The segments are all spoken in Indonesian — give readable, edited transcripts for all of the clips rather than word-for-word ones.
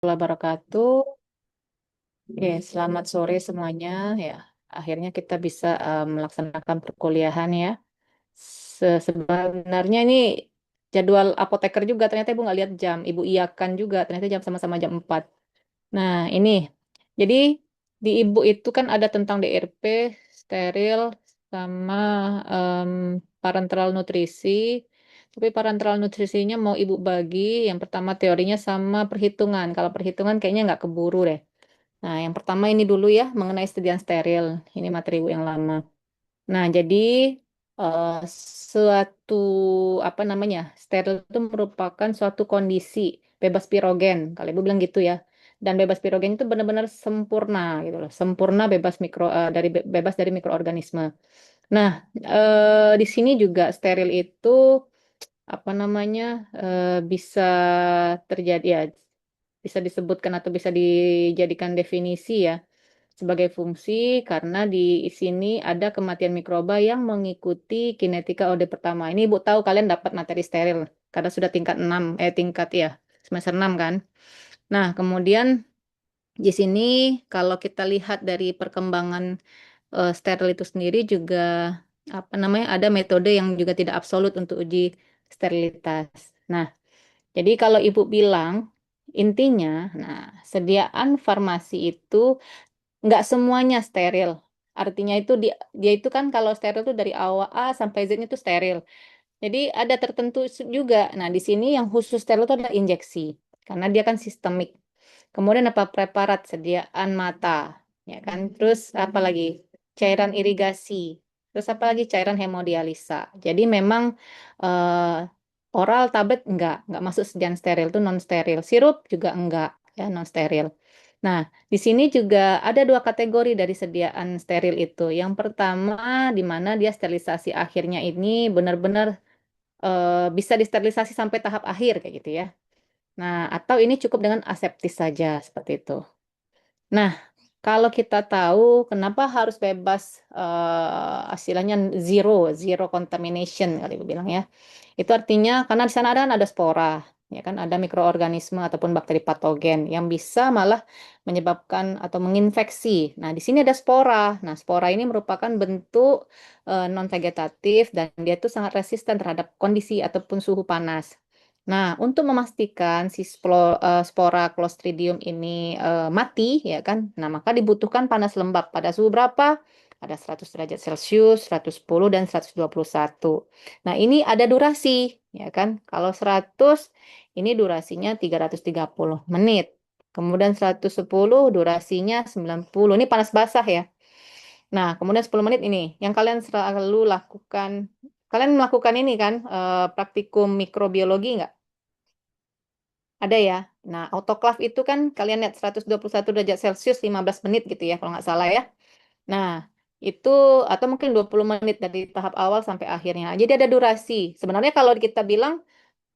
Wabarakatuh. Selamat sore semuanya. Ya, akhirnya kita bisa melaksanakan perkuliahan ya. Sebenarnya ini jadwal apoteker juga. Ternyata Ibu nggak lihat jam. Ibu iakan juga. Ternyata jam sama-sama jam 4. Nah, ini. Jadi di Ibu itu kan ada tentang DRP, steril, sama em, parenteral nutrisi. Tapi parenteral nutrisinya mau Ibu bagi. Yang pertama teorinya sama perhitungan. Kalau perhitungan kayaknya nggak keburu deh. Nah, yang pertama ini dulu ya, mengenai sediaan steril. Ini materi Ibu yang lama. Nah, jadi eh, suatu apa namanya, steril itu merupakan suatu kondisi bebas pirogen. Kalau Ibu bilang gitu ya. Dan bebas pirogen itu benar-benar sempurna gitu loh, sempurna bebas bebas dari mikroorganisme. Nah, di sini juga steril itu apa namanya bisa terjadi ya, bisa disebutkan atau bisa dijadikan definisi ya sebagai fungsi karena di sini ada kematian mikroba yang mengikuti kinetika ode pertama. Ini Ibu tahu kalian dapat materi steril karena sudah tingkat 6 tingkat ya semester 6 kan. Nah, kemudian di sini kalau kita lihat dari perkembangan steril itu sendiri juga apa namanya ada metode yang juga tidak absolut untuk uji sterilitas. Nah, jadi kalau Ibu bilang intinya, nah sediaan farmasi itu nggak semuanya steril. Artinya itu dia itu kan kalau steril itu dari awal A sampai Z itu steril. Jadi ada tertentu juga. Nah, di sini yang khusus steril itu adalah injeksi karena dia kan sistemik. Kemudian apa preparat sediaan mata, ya kan? Terus apa lagi? Cairan irigasi. Terus apa lagi? Cairan hemodialisa. Jadi memang oral tablet enggak masuk sediaan steril itu non steril. Sirup juga enggak ya non steril. Nah, di sini juga ada dua kategori dari sediaan steril itu. Yang pertama, di mana dia sterilisasi akhirnya ini benar-benar bisa disterilisasi sampai tahap akhir kayak gitu ya. Nah, atau ini cukup dengan aseptis saja seperti itu. Nah, kalau kita tahu kenapa harus bebas istilahnya zero, zero contamination kali ibu bilang ya. Itu artinya karena di sana ada spora, ya kan ada mikroorganisme ataupun bakteri patogen yang bisa malah menyebabkan atau menginfeksi. Nah, di sini ada spora. Nah, spora ini merupakan bentuk non vegetatif dan dia itu sangat resisten terhadap kondisi ataupun suhu panas. Nah, untuk memastikan si spora Clostridium ini mati, ya kan? Nah, maka dibutuhkan panas lembab pada suhu berapa? Ada 100 derajat Celcius, 110, dan 121. Nah, ini ada durasi, ya kan? Kalau 100, ini durasinya 330 menit. Kemudian 110, durasinya 90. Ini panas basah ya. Nah, kemudian 10 menit ini. Yang kalian selalu lakukan, kalian melakukan ini kan, praktikum mikrobiologi nggak? Ada ya. Nah, autoclave itu kan kalian lihat 121 derajat Celcius 15 menit gitu ya kalau nggak salah ya. Nah, itu atau mungkin 20 menit dari tahap awal sampai akhirnya. Jadi ada durasi. Sebenarnya kalau kita bilang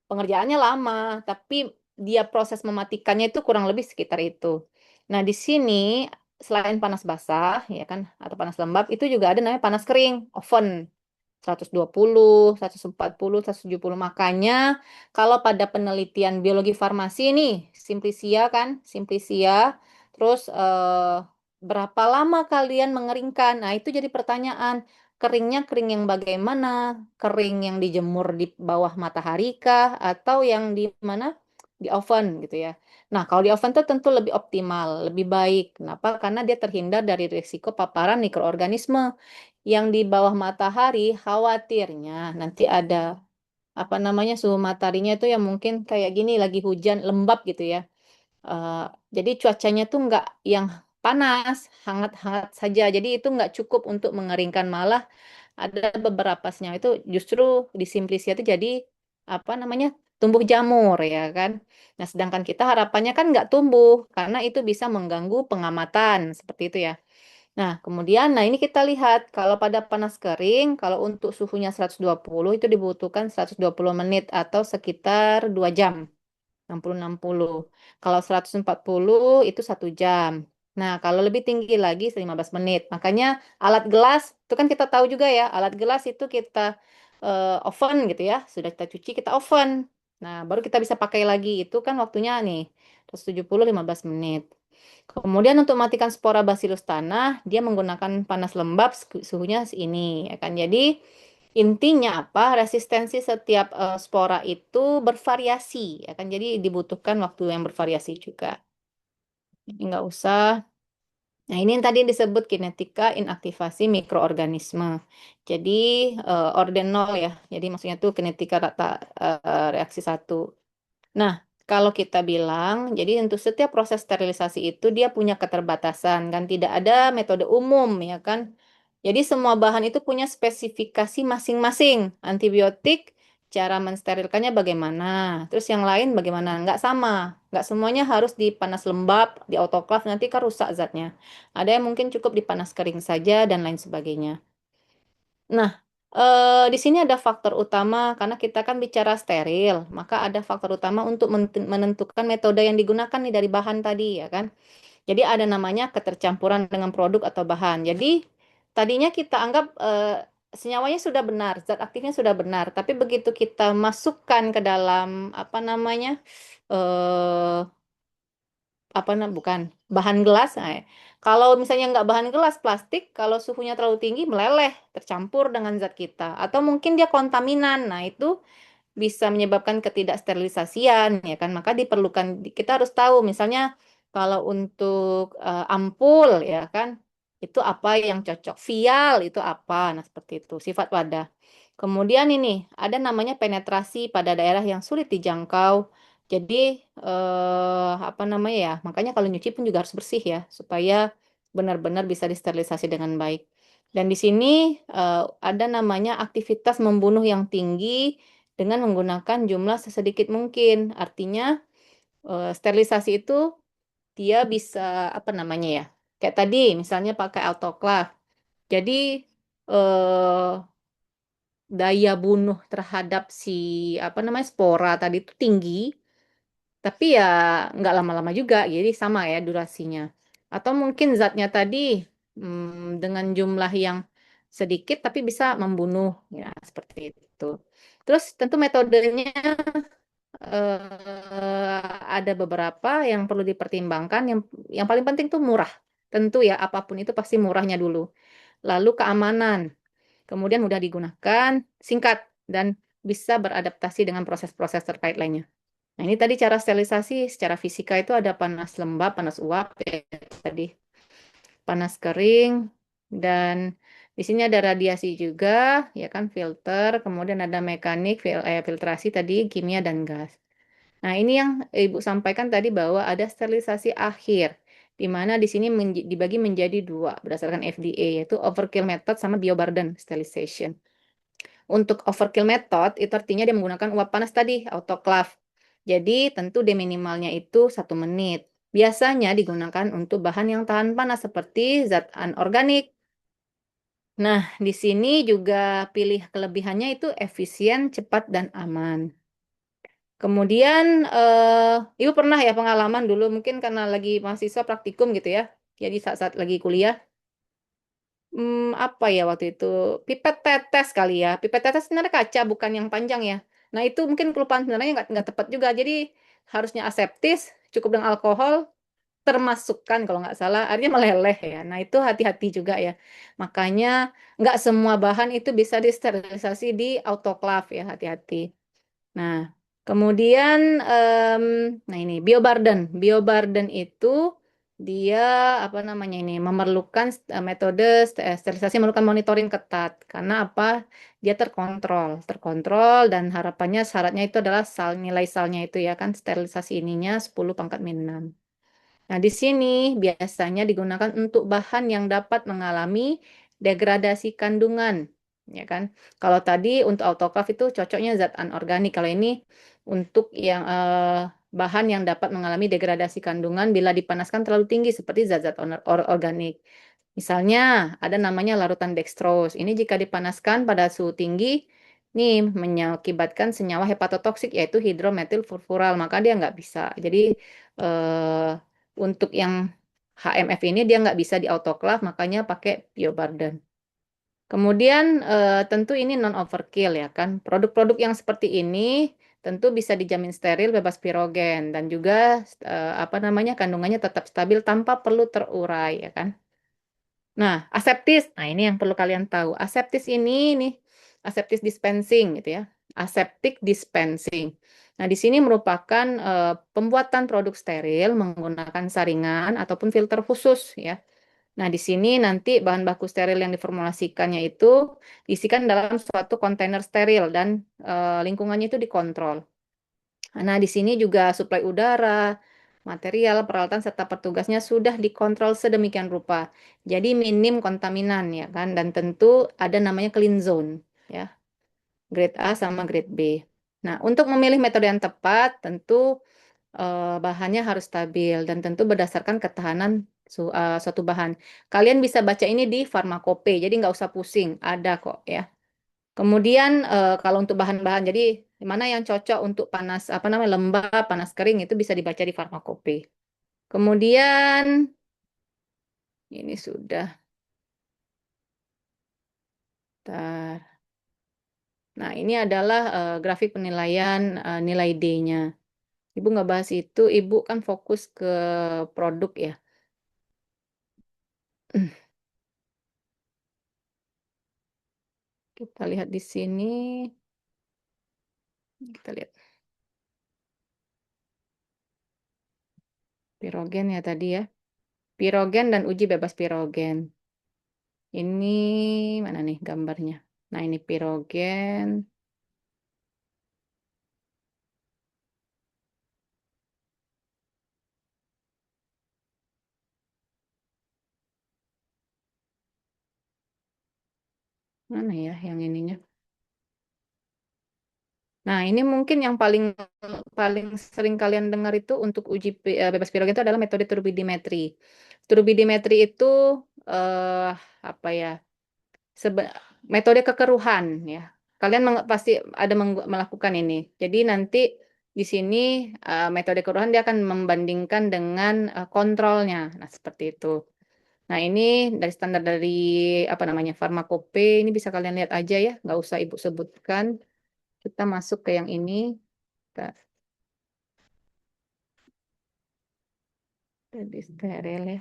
pengerjaannya lama, tapi dia proses mematikannya itu kurang lebih sekitar itu. Nah, di sini selain panas basah ya kan atau panas lembab itu juga ada namanya panas kering, oven. 120, 140, 170. Makanya kalau pada penelitian biologi farmasi nih, Simplicia kan, Simplicia, terus berapa lama kalian mengeringkan? Nah, itu jadi pertanyaan. Keringnya kering yang bagaimana? Kering yang dijemur di bawah matahari kah? Atau yang di mana? Di oven gitu ya. Nah, kalau di oven itu tentu lebih optimal, lebih baik. Kenapa? Karena dia terhindar dari risiko paparan mikroorganisme yang di bawah matahari khawatirnya nanti ada apa namanya suhu mataharinya itu yang mungkin kayak gini lagi hujan lembab gitu ya. Eh, jadi cuacanya tuh nggak yang panas, hangat-hangat saja. Jadi itu nggak cukup untuk mengeringkan malah ada beberapa senyawa itu justru di Simplicia itu jadi apa namanya tumbuh jamur ya kan. Nah sedangkan kita harapannya kan nggak tumbuh karena itu bisa mengganggu pengamatan seperti itu ya. Nah, kemudian, nah ini kita lihat, kalau pada panas kering, kalau untuk suhunya 120 itu dibutuhkan 120 menit atau sekitar 2 jam, 60-60. Kalau 140 itu 1 jam. Nah, kalau lebih tinggi lagi 15 menit. Makanya alat gelas, itu kan kita tahu juga ya, alat gelas itu kita oven gitu ya, sudah kita cuci, kita oven. Nah, baru kita bisa pakai lagi, itu kan waktunya nih, 170 15 menit. Kemudian untuk matikan spora Bacillus tanah, dia menggunakan panas lembab suhunya ini ya kan. Jadi intinya apa? Resistensi setiap spora itu bervariasi ya kan. Jadi dibutuhkan waktu yang bervariasi juga. Jadi nggak usah. Nah, ini yang tadi disebut kinetika inaktivasi mikroorganisme. Jadi orden nol ya. Jadi maksudnya tuh kinetika rata reaksi satu. Nah, kalau kita bilang, jadi untuk setiap proses sterilisasi itu dia punya keterbatasan kan, tidak ada metode umum ya kan. Jadi semua bahan itu punya spesifikasi masing-masing. Antibiotik, cara mensterilkannya bagaimana, terus yang lain bagaimana, nggak sama. Nggak semuanya harus dipanas lembab, di autoklaf, nanti kan rusak zatnya. Ada yang mungkin cukup dipanas kering saja dan lain sebagainya. Nah, di sini ada faktor utama karena kita kan bicara steril, maka ada faktor utama untuk menentukan metode yang digunakan nih dari bahan tadi ya kan. Jadi ada namanya ketercampuran dengan produk atau bahan. Jadi tadinya kita anggap senyawanya sudah benar, zat aktifnya sudah benar, tapi begitu kita masukkan ke dalam apa namanya eh bukan bahan gelas. Nah, kalau misalnya nggak bahan gelas plastik, kalau suhunya terlalu tinggi meleleh, tercampur dengan zat kita, atau mungkin dia kontaminan. Nah, itu bisa menyebabkan ketidaksterilisasian ya kan, maka diperlukan, kita harus tahu misalnya kalau untuk ampul ya kan, itu apa yang cocok, vial itu apa, nah seperti itu sifat wadah. Kemudian ini ada namanya penetrasi pada daerah yang sulit dijangkau. Jadi apa namanya ya, makanya kalau nyuci pun juga harus bersih ya supaya benar-benar bisa disterilisasi dengan baik. Dan di sini ada namanya aktivitas membunuh yang tinggi dengan menggunakan jumlah sesedikit mungkin. Artinya sterilisasi itu dia bisa apa namanya ya? Kayak tadi misalnya pakai autoclave. Jadi eh, daya bunuh terhadap si apa namanya spora tadi itu tinggi, tapi ya nggak lama-lama juga. Jadi sama ya durasinya. Atau mungkin zatnya tadi dengan jumlah yang sedikit tapi bisa membunuh ya seperti itu. Terus tentu metodenya ada beberapa yang perlu dipertimbangkan. Yang paling penting tuh murah. Tentu ya, apapun itu pasti murahnya dulu. Lalu keamanan, kemudian mudah digunakan, singkat, dan bisa beradaptasi dengan proses-proses terkait lainnya. Nah, ini tadi cara sterilisasi secara fisika itu ada panas lembab, panas uap, ya, tadi panas kering, dan di sini ada radiasi juga, ya kan, filter, kemudian ada mekanik, filtrasi tadi, kimia dan gas. Nah, ini yang Ibu sampaikan tadi bahwa ada sterilisasi akhir, di mana di sini dibagi menjadi dua berdasarkan FDA, yaitu overkill method sama bioburden sterilization. Untuk overkill method, itu artinya dia menggunakan uap panas tadi, autoclave. Jadi, tentu D minimalnya itu 1 menit. Biasanya digunakan untuk bahan yang tahan panas seperti zat anorganik. Nah, di sini juga pilih kelebihannya itu efisien, cepat, dan aman. Kemudian, Ibu pernah ya pengalaman dulu mungkin karena lagi mahasiswa praktikum gitu ya. Jadi saat-saat lagi kuliah, apa ya waktu itu? Pipet tetes kali ya. Pipet tetes sebenarnya kaca bukan yang panjang ya. Nah itu mungkin kelupaan sebenarnya nggak tepat juga. Jadi harusnya aseptis, cukup dengan alkohol, termasukkan kalau nggak salah, akhirnya meleleh ya. Nah itu hati-hati juga ya. Makanya nggak semua bahan itu bisa disterilisasi di autoclave ya, hati-hati. Nah, kemudian, nah ini bioburden. Bioburden itu dia apa namanya ini memerlukan metode sterilisasi memerlukan monitoring ketat karena apa? Dia terkontrol dan harapannya syaratnya itu adalah nilai salnya itu ya kan sterilisasi ininya 10⁻⁶. Nah, di sini biasanya digunakan untuk bahan yang dapat mengalami degradasi kandungan, ya kan? Kalau tadi untuk autoklaf itu cocoknya zat anorganik. Kalau ini untuk yang bahan yang dapat mengalami degradasi kandungan bila dipanaskan terlalu tinggi seperti zat-zat organik. Misalnya ada namanya larutan dextrose. Ini jika dipanaskan pada suhu tinggi, nih mengakibatkan senyawa hepatotoksik yaitu hidrometil furfural, maka dia nggak bisa. Jadi eh, untuk yang HMF ini dia nggak bisa di autoclave, makanya pakai bioburden. Kemudian tentu ini non overkill ya kan. Produk-produk yang seperti ini tentu bisa dijamin steril, bebas pirogen, dan juga apa namanya kandungannya tetap stabil tanpa perlu terurai, ya kan? Nah, aseptis. Nah, ini yang perlu kalian tahu. Aseptis ini nih, aseptis dispensing gitu ya. Aseptic dispensing. Nah, di sini merupakan pembuatan produk steril menggunakan saringan ataupun filter khusus ya. Nah, di sini nanti bahan baku steril yang diformulasikannya itu diisikan dalam suatu kontainer steril dan lingkungannya itu dikontrol. Nah, di sini juga suplai udara, material, peralatan, serta petugasnya sudah dikontrol sedemikian rupa. Jadi minim kontaminan ya kan, dan tentu ada namanya clean zone ya, grade A sama grade B. Nah, untuk memilih metode yang tepat, tentu bahannya harus stabil dan tentu berdasarkan ketahanan suatu bahan. Kalian bisa baca ini di Farmakope, jadi nggak usah pusing, ada kok ya. Kemudian kalau untuk bahan-bahan, jadi mana yang cocok untuk panas apa namanya lembab, panas kering itu bisa dibaca di Farmakope. Kemudian ini sudah. Bentar. Nah, ini adalah grafik penilaian nilai D-nya. Ibu nggak bahas itu, Ibu kan fokus ke produk ya. Kita lihat di sini, kita lihat pirogen ya tadi ya. Pirogen dan uji bebas pirogen. Ini mana nih gambarnya? Nah, ini pirogen. Mana ya yang ininya? Nah, ini mungkin yang paling paling sering kalian dengar itu untuk uji bebas pirogen itu adalah metode turbidimetri. Turbidimetri itu eh, apa ya? Seba- Metode kekeruhan ya. Kalian pasti ada melakukan ini. Jadi nanti di sini metode kekeruhan dia akan membandingkan dengan kontrolnya. Nah, seperti itu. Nah, ini dari standar dari apa namanya Farmakope ini bisa kalian lihat aja ya, nggak usah Ibu sebutkan. Kita masuk ke yang ini. Kita tadi steril ya.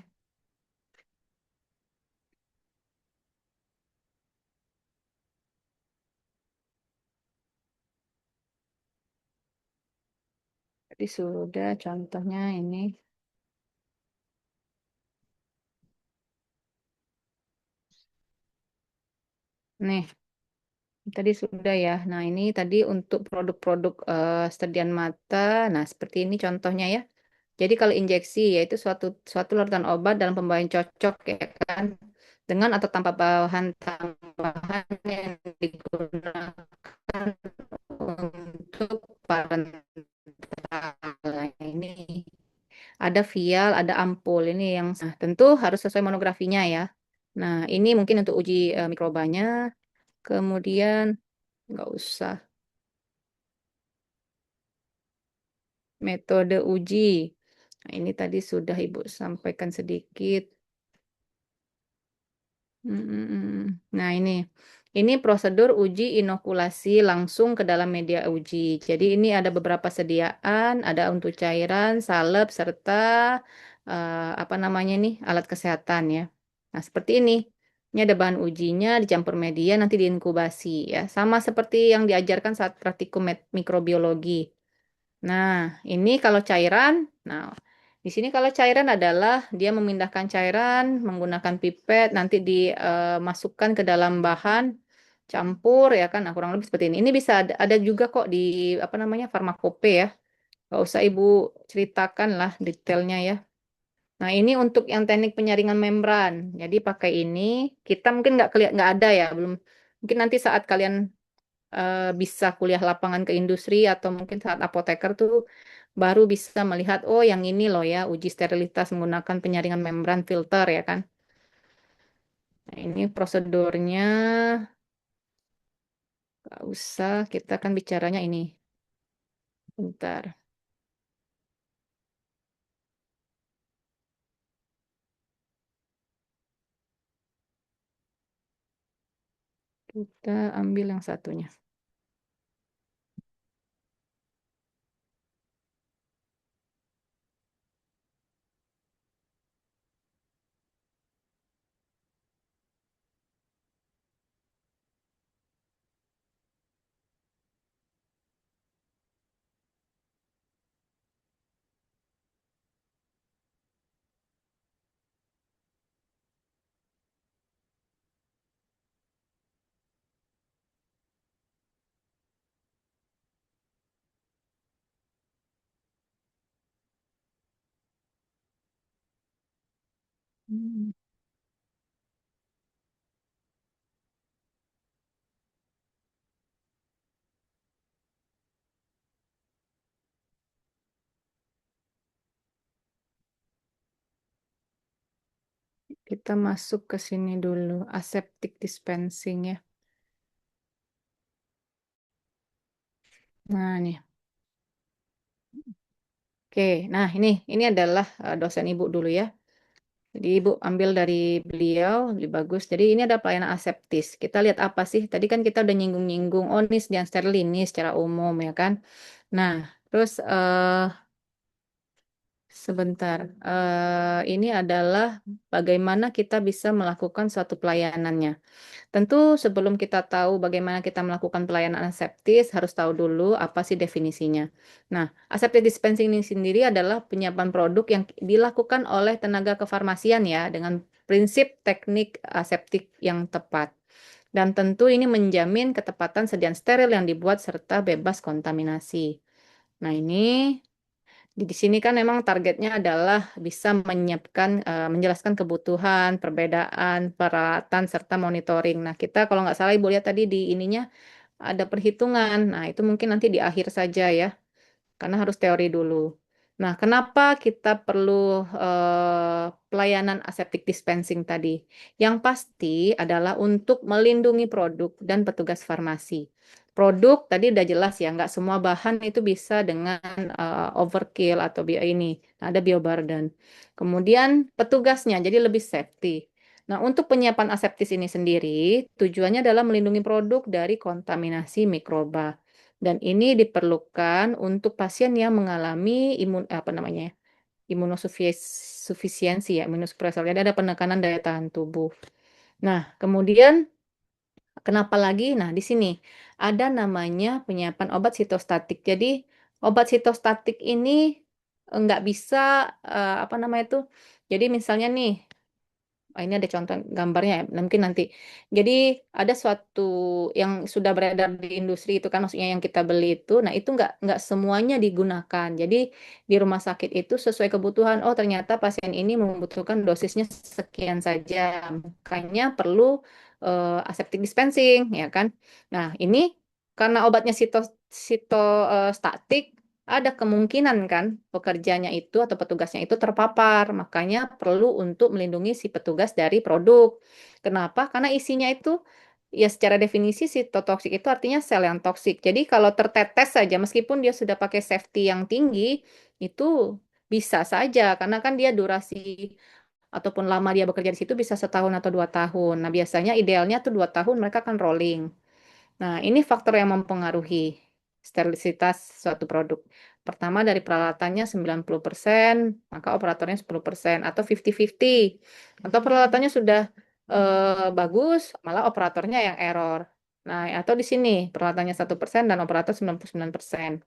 Tadi sudah contohnya ini. Nih, tadi sudah ya. Nah, ini tadi untuk produk-produk sediaan mata. Nah, seperti ini contohnya ya. Jadi kalau injeksi yaitu suatu suatu larutan obat dalam pembawaan cocok ya kan dengan atau tanpa bahan tambahan yang digunakan untuk parenteral. Nah, ini ada vial, ada ampul ini yang tentu harus sesuai monografinya ya. Nah, ini mungkin untuk uji mikrobanya. Kemudian nggak usah metode uji. Nah, ini tadi sudah Ibu sampaikan sedikit. Nah, ini prosedur uji inokulasi langsung ke dalam media uji. Jadi ini ada beberapa sediaan, ada untuk cairan, salep, serta apa namanya nih alat kesehatan ya. Nah, seperti ini. Ini ada bahan ujinya, dicampur media, nanti diinkubasi ya. Sama seperti yang diajarkan saat praktikum mikrobiologi. Nah, ini kalau cairan, nah di sini kalau cairan adalah dia memindahkan cairan menggunakan pipet, nanti dimasukkan ke dalam bahan, campur ya kan, nah, kurang lebih seperti ini. Ini bisa ada juga kok di apa namanya farmakope ya. Gak usah Ibu ceritakan lah detailnya ya. Nah, ini untuk yang teknik penyaringan membran. Jadi pakai ini, kita mungkin nggak ada ya, belum. Mungkin nanti saat kalian bisa kuliah lapangan ke industri atau mungkin saat apoteker tuh baru bisa melihat oh yang ini loh ya uji sterilitas menggunakan penyaringan membran filter ya kan. Nah, ini prosedurnya nggak usah kita kan bicaranya ini. Bentar. Kita ambil yang satunya. Hmm. Kita masuk ke sini dulu, aseptic dispensing ya. Nah, nih. Oke, nah ini adalah dosen Ibu dulu ya. Jadi Ibu ambil dari beliau, lebih bagus. Jadi ini ada pelayanan aseptis. Kita lihat apa sih? Tadi kan kita udah nyinggung-nyinggung, oh ini sediaan steril ini secara umum ya kan. Nah, terus sebentar. Ini adalah bagaimana kita bisa melakukan suatu pelayanannya. Tentu sebelum kita tahu bagaimana kita melakukan pelayanan aseptis, harus tahu dulu apa sih definisinya. Nah, aseptic dispensing ini sendiri adalah penyiapan produk yang dilakukan oleh tenaga kefarmasian ya, dengan prinsip teknik aseptik yang tepat. Dan tentu ini menjamin ketepatan sediaan steril yang dibuat serta bebas kontaminasi. Nah, ini di sini kan memang targetnya adalah bisa menyiapkan, menjelaskan kebutuhan, perbedaan, peralatan, serta monitoring. Nah, kita kalau nggak salah Ibu lihat tadi di ininya ada perhitungan. Nah, itu mungkin nanti di akhir saja ya karena harus teori dulu. Nah, kenapa kita perlu pelayanan aseptic dispensing tadi? Yang pasti adalah untuk melindungi produk dan petugas farmasi. Produk tadi udah jelas ya, nggak semua bahan itu bisa dengan overkill atau ini. Nah, ada bioburden. Kemudian petugasnya jadi lebih safety. Nah, untuk penyiapan aseptis ini sendiri, tujuannya adalah melindungi produk dari kontaminasi mikroba. Dan ini diperlukan untuk pasien yang mengalami apa namanya ya, imunosufisiensi ya, imunosupresor. Jadi ada penekanan daya tahan tubuh. Nah, kemudian kenapa lagi? Nah, di sini ada namanya penyiapan obat sitostatik. Jadi obat sitostatik ini nggak bisa apa namanya itu. Jadi misalnya nih, ini ada contoh gambarnya ya, mungkin nanti. Jadi ada suatu yang sudah beredar di industri itu kan, maksudnya yang kita beli itu, nah itu nggak semuanya digunakan. Jadi di rumah sakit itu sesuai kebutuhan, oh ternyata pasien ini membutuhkan dosisnya sekian saja, makanya perlu aseptic dispensing, ya kan? Nah ini karena obatnya sitostatik, ada kemungkinan kan pekerjanya itu atau petugasnya itu terpapar. Makanya perlu untuk melindungi si petugas dari produk. Kenapa? Karena isinya itu ya secara definisi sitotoksik itu artinya sel yang toksik. Jadi kalau tertetes saja meskipun dia sudah pakai safety yang tinggi itu bisa saja karena kan dia durasi ataupun lama dia bekerja di situ bisa setahun atau 2 tahun. Nah, biasanya idealnya tuh 2 tahun mereka akan rolling. Nah, ini faktor yang mempengaruhi sterilitas suatu produk. Pertama dari peralatannya 90%, maka operatornya 10%, atau 50-50. Atau peralatannya sudah bagus, malah operatornya yang error. Nah, atau di sini peralatannya 1% dan operator 99%.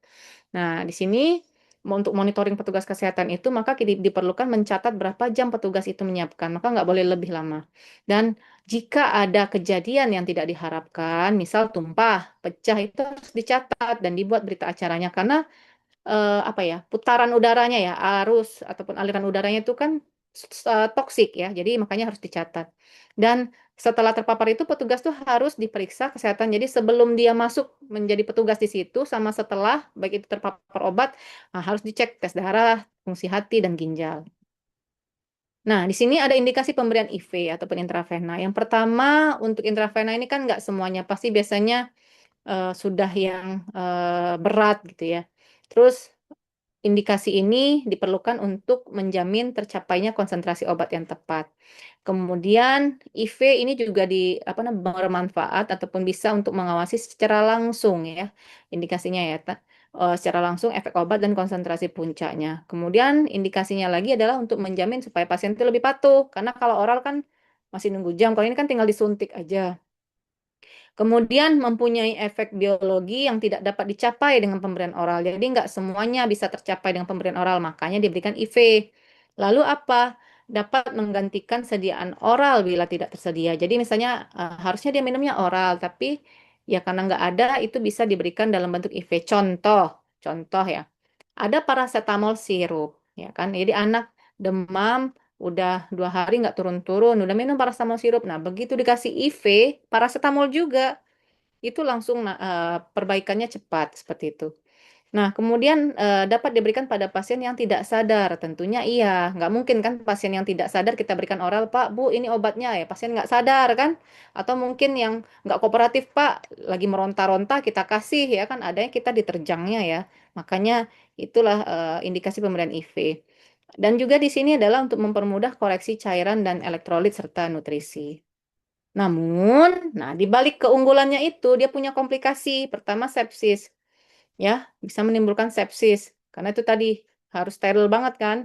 Nah, di sini untuk monitoring petugas kesehatan itu maka diperlukan mencatat berapa jam petugas itu menyiapkan, maka nggak boleh lebih lama. Dan jika ada kejadian yang tidak diharapkan, misal tumpah, pecah, itu harus dicatat dan dibuat berita acaranya karena apa ya, putaran udaranya ya, arus ataupun aliran udaranya itu kan toksik ya, jadi makanya harus dicatat. Dan setelah terpapar itu petugas tuh harus diperiksa kesehatan. Jadi sebelum dia masuk menjadi petugas di situ sama setelah baik itu terpapar obat, nah, harus dicek tes darah, fungsi hati dan ginjal. Nah, di sini ada indikasi pemberian IV ataupun intravena. Yang pertama untuk intravena ini kan nggak semuanya, pasti biasanya sudah yang berat gitu ya. Terus indikasi ini diperlukan untuk menjamin tercapainya konsentrasi obat yang tepat. Kemudian IV ini juga apa bermanfaat ataupun bisa untuk mengawasi secara langsung ya indikasinya ya secara langsung efek obat dan konsentrasi puncaknya. Kemudian indikasinya lagi adalah untuk menjamin supaya pasien itu lebih patuh karena kalau oral kan masih nunggu jam, kalau ini kan tinggal disuntik aja. Kemudian mempunyai efek biologi yang tidak dapat dicapai dengan pemberian oral. Jadi nggak semuanya bisa tercapai dengan pemberian oral, makanya diberikan IV. Lalu apa? Dapat menggantikan sediaan oral bila tidak tersedia. Jadi misalnya harusnya dia minumnya oral, tapi ya karena nggak ada itu bisa diberikan dalam bentuk IV. Contoh ya, ada paracetamol sirup, ya kan? Jadi anak demam udah 2 hari nggak turun-turun, udah minum paracetamol sirup. Nah, begitu dikasih IV, paracetamol juga, itu langsung perbaikannya cepat seperti itu. Nah, kemudian dapat diberikan pada pasien yang tidak sadar. Tentunya iya, nggak mungkin kan pasien yang tidak sadar kita berikan oral, Pak, Bu, ini obatnya ya. Pasien nggak sadar kan? Atau mungkin yang nggak kooperatif, Pak, lagi meronta-ronta kita kasih ya kan? Ada yang kita diterjangnya ya. Makanya itulah indikasi pemberian IV. Dan juga di sini adalah untuk mempermudah koreksi cairan dan elektrolit serta nutrisi. Namun, nah di balik keunggulannya itu dia punya komplikasi. Pertama sepsis, ya bisa menimbulkan sepsis karena itu tadi harus steril banget kan.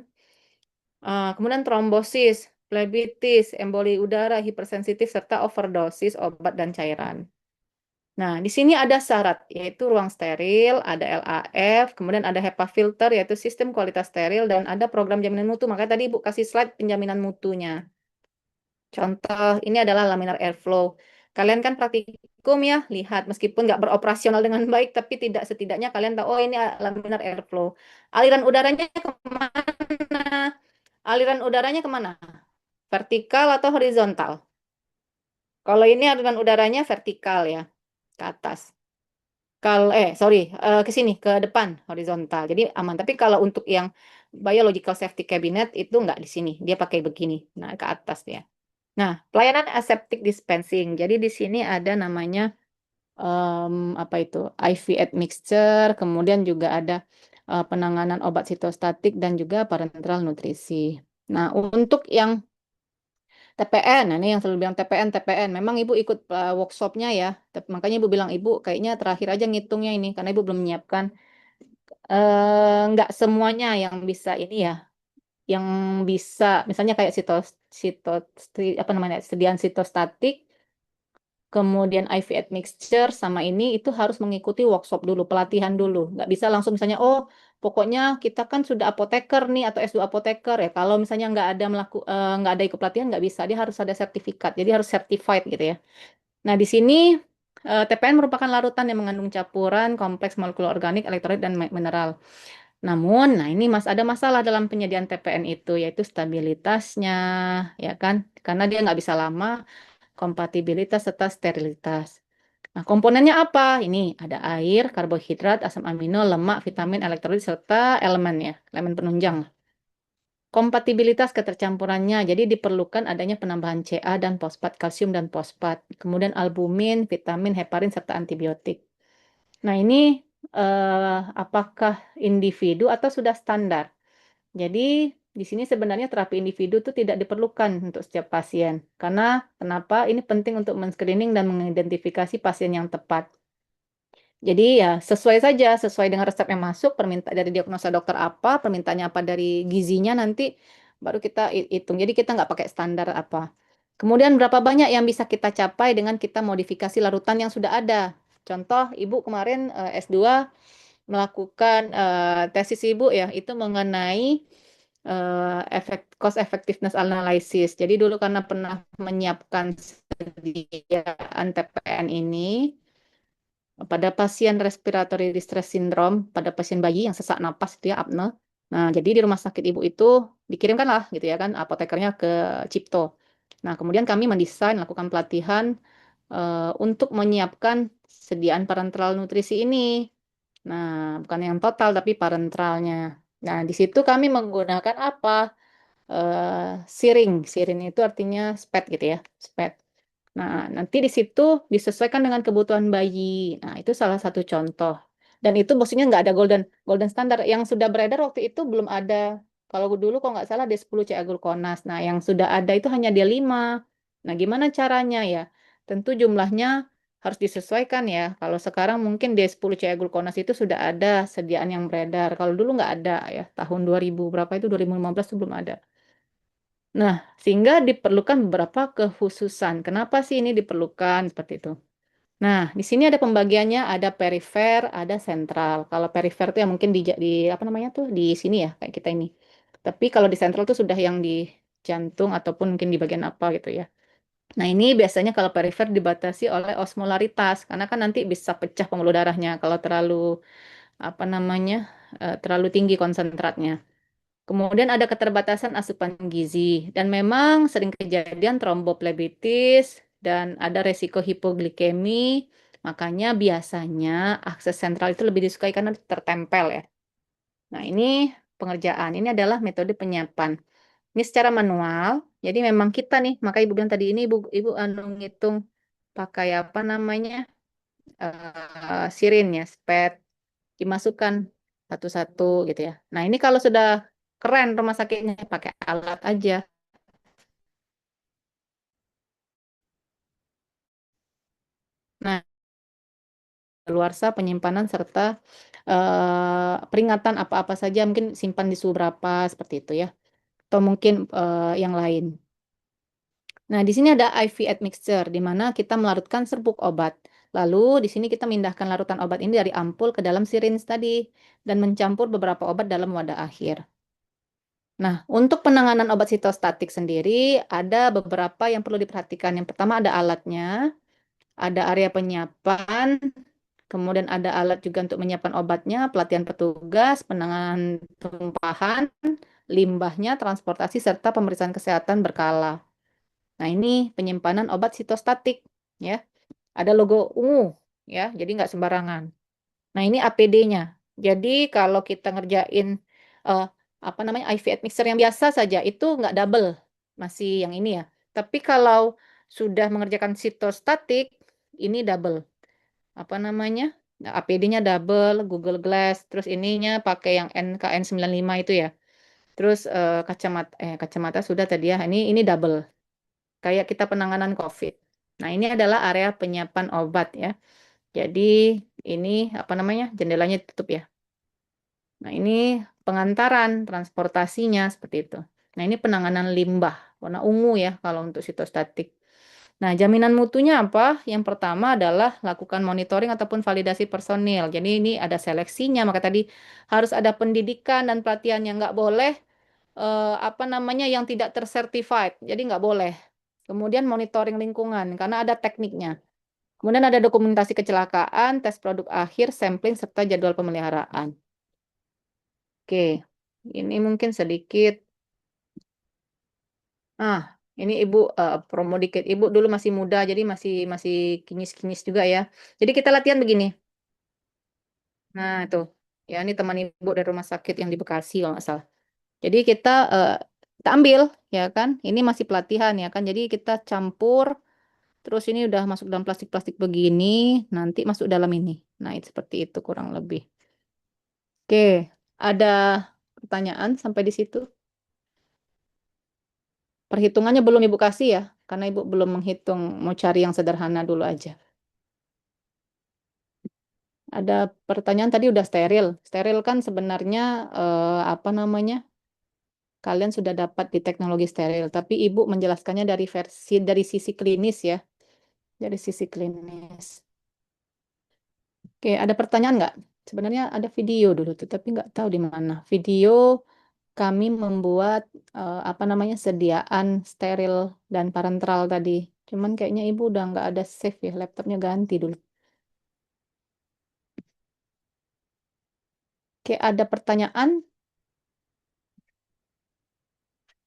Kemudian trombosis, plebitis, emboli udara, hipersensitif serta overdosis obat dan cairan. Nah, di sini ada syarat yaitu ruang steril, ada LAF, kemudian ada HEPA filter yaitu sistem kualitas steril dan ada program jaminan mutu. Makanya tadi Ibu kasih slide penjaminan mutunya. Contoh, ini adalah laminar airflow. Kalian kan praktikum ya, lihat meskipun nggak beroperasional dengan baik, tapi tidak setidaknya kalian tahu, oh ini laminar airflow. Aliran udaranya kemana? Aliran udaranya kemana? Vertikal atau horizontal? Kalau ini aliran udaranya vertikal ya, ke atas. Kalau sorry, ke sini, ke depan horizontal. Jadi aman. Tapi kalau untuk yang biological safety cabinet itu nggak di sini, dia pakai begini. Nah, ke atas dia. Nah, pelayanan aseptic dispensing. Jadi di sini ada namanya apa itu IV admixture, kemudian juga ada penanganan obat sitostatik dan juga parenteral nutrisi. Nah, untuk yang TPN, nah ini yang selalu bilang TPN, TPN. Memang Ibu ikut workshopnya ya, makanya Ibu bilang Ibu kayaknya terakhir aja ngitungnya ini karena Ibu belum menyiapkan. Nggak semuanya yang bisa ini ya, yang bisa misalnya kayak apa namanya sediaan sitostatik kemudian IV admixture sama ini itu harus mengikuti workshop dulu, pelatihan dulu. Nggak bisa langsung misalnya, oh pokoknya kita kan sudah apoteker nih atau S2 apoteker ya. Kalau misalnya nggak ada ikut pelatihan nggak bisa, dia harus ada sertifikat. Jadi harus certified gitu ya. Nah di sini TPN merupakan larutan yang mengandung campuran kompleks molekul organik, elektrolit dan mineral. Namun, nah ini ada masalah dalam penyediaan TPN itu, yaitu stabilitasnya, ya kan? Karena dia nggak bisa lama, kompatibilitas serta sterilitas. Nah, komponennya apa? Ini ada air, karbohidrat, asam amino, lemak, vitamin, elektrolit, serta elemen ya, elemen penunjang. Kompatibilitas ketercampurannya, jadi diperlukan adanya penambahan Ca dan fosfat, kalsium dan fosfat. Kemudian albumin, vitamin, heparin, serta antibiotik. Nah, ini apakah individu atau sudah standar? Jadi, di sini sebenarnya terapi individu itu tidak diperlukan untuk setiap pasien. Karena kenapa? Ini penting untuk men-screening dan mengidentifikasi pasien yang tepat. Jadi ya sesuai saja, sesuai dengan resep yang masuk, permintaan dari diagnosa dokter apa, permintaannya apa dari gizinya nanti baru kita hitung. Jadi kita nggak pakai standar apa. Kemudian berapa banyak yang bisa kita capai dengan kita modifikasi larutan yang sudah ada. Contoh, Ibu kemarin S2 melakukan tesis Ibu ya, itu mengenai cost effectiveness analysis. Jadi dulu karena pernah menyiapkan sediaan TPN ini, pada pasien respiratory distress syndrome, pada pasien bayi yang sesak napas itu ya apne. Nah, jadi di rumah sakit ibu itu dikirimkan lah gitu ya kan apotekernya ke Cipto. Nah, kemudian kami mendesain, lakukan pelatihan untuk menyiapkan sediaan parenteral nutrisi ini. Nah, bukan yang total tapi parenteralnya. Nah, di situ kami menggunakan apa? Siring. Siring itu artinya SPED gitu ya, SPED. Nah, nanti di situ disesuaikan dengan kebutuhan bayi. Nah, itu salah satu contoh. Dan itu maksudnya nggak ada golden golden standar. Yang sudah beredar waktu itu belum ada. Kalau dulu kalau nggak salah D10 CA glukonas. Nah, yang sudah ada itu hanya D5. Nah, gimana caranya ya? Tentu jumlahnya harus disesuaikan ya. Kalau sekarang mungkin D10 CA glukonas itu sudah ada sediaan yang beredar. Kalau dulu nggak ada ya. Tahun 2000 berapa itu 2015 itu belum ada. Nah, sehingga diperlukan beberapa kekhususan. Kenapa sih ini diperlukan seperti itu? Nah, di sini ada pembagiannya, ada perifer, ada sentral. Kalau perifer itu yang mungkin di apa namanya tuh di sini ya, kayak kita ini. Tapi kalau di sentral itu sudah yang di jantung ataupun mungkin di bagian apa gitu ya. Nah, ini biasanya kalau perifer dibatasi oleh osmolaritas, karena kan nanti bisa pecah pembuluh darahnya kalau terlalu apa namanya terlalu tinggi konsentratnya. Kemudian ada keterbatasan asupan gizi dan memang sering kejadian tromboflebitis dan ada resiko hipoglikemi. Makanya biasanya akses sentral itu lebih disukai karena tertempel ya. Nah, ini pengerjaan. Ini adalah metode penyiapan. Ini secara manual. Jadi memang kita nih, maka ibu bilang tadi ini ibu ngitung pakai apa namanya sirin ya, spet dimasukkan satu-satu gitu ya. Nah, ini kalau sudah keren rumah sakitnya pakai alat aja. Nah, luarsa penyimpanan serta peringatan apa-apa saja mungkin simpan di suhu berapa seperti itu ya. Atau mungkin yang lain. Nah, di sini ada IV admixture di mana kita melarutkan serbuk obat. Lalu di sini kita mindahkan larutan obat ini dari ampul ke dalam syringe tadi dan mencampur beberapa obat dalam wadah akhir. Nah, untuk penanganan obat sitostatik sendiri ada beberapa yang perlu diperhatikan. Yang pertama ada alatnya, ada area penyiapan, kemudian ada alat juga untuk menyiapkan obatnya, pelatihan petugas, penanganan tumpahan, limbahnya, transportasi, serta pemeriksaan kesehatan berkala. Nah, ini penyimpanan obat sitostatik, ya. Ada logo ungu, ya, jadi nggak sembarangan. Nah, ini APD-nya. Jadi kalau kita ngerjain eh, apa namanya IV admixture yang biasa saja itu nggak double, masih yang ini ya. Tapi kalau sudah mengerjakan sitostatik, ini double. Apa namanya? Nah, APD-nya double, Google Glass, terus ininya pakai yang NKN95 itu ya. Terus kacamata sudah tadi ya. Ini double. Kayak kita penanganan COVID. Nah, ini adalah area penyiapan obat ya. Jadi ini apa namanya? Jendelanya tutup ya. Nah, ini pengantaran transportasinya seperti itu. Nah, ini penanganan limbah warna ungu ya kalau untuk sitostatik. Nah, jaminan mutunya apa? Yang pertama adalah lakukan monitoring ataupun validasi personil. Jadi ini ada seleksinya, maka tadi harus ada pendidikan dan pelatihan yang nggak boleh apa namanya yang tidak tersertified. Jadi nggak boleh. Kemudian monitoring lingkungan karena ada tekniknya. Kemudian ada dokumentasi kecelakaan, tes produk akhir, sampling serta jadwal pemeliharaan. Oke, ini mungkin sedikit. Ah, ini Ibu promo dikit. Ibu dulu masih muda, jadi masih masih kinyis-kinyis juga ya. Jadi kita latihan begini. Nah, itu. Ya, ini teman Ibu dari rumah sakit yang di Bekasi kalau nggak salah. Jadi kita ambil, ya kan? Ini masih pelatihan ya kan? Jadi kita campur, terus ini udah masuk dalam plastik-plastik begini, nanti masuk dalam ini. Nah, itu seperti itu kurang lebih. Oke, ada pertanyaan sampai di situ? Perhitungannya belum Ibu kasih ya, karena Ibu belum menghitung, mau cari yang sederhana dulu aja. Ada pertanyaan tadi udah steril. Steril kan sebenarnya apa namanya? Kalian sudah dapat di teknologi steril, tapi Ibu menjelaskannya dari sisi klinis ya, dari sisi klinis. Oke, ada pertanyaan nggak? Sebenarnya ada video dulu tuh, tapi nggak tahu di mana. Video kami membuat apa namanya sediaan steril dan parenteral tadi. Cuman kayaknya ibu udah nggak ada save ya, laptopnya ganti dulu. Oke, ada pertanyaan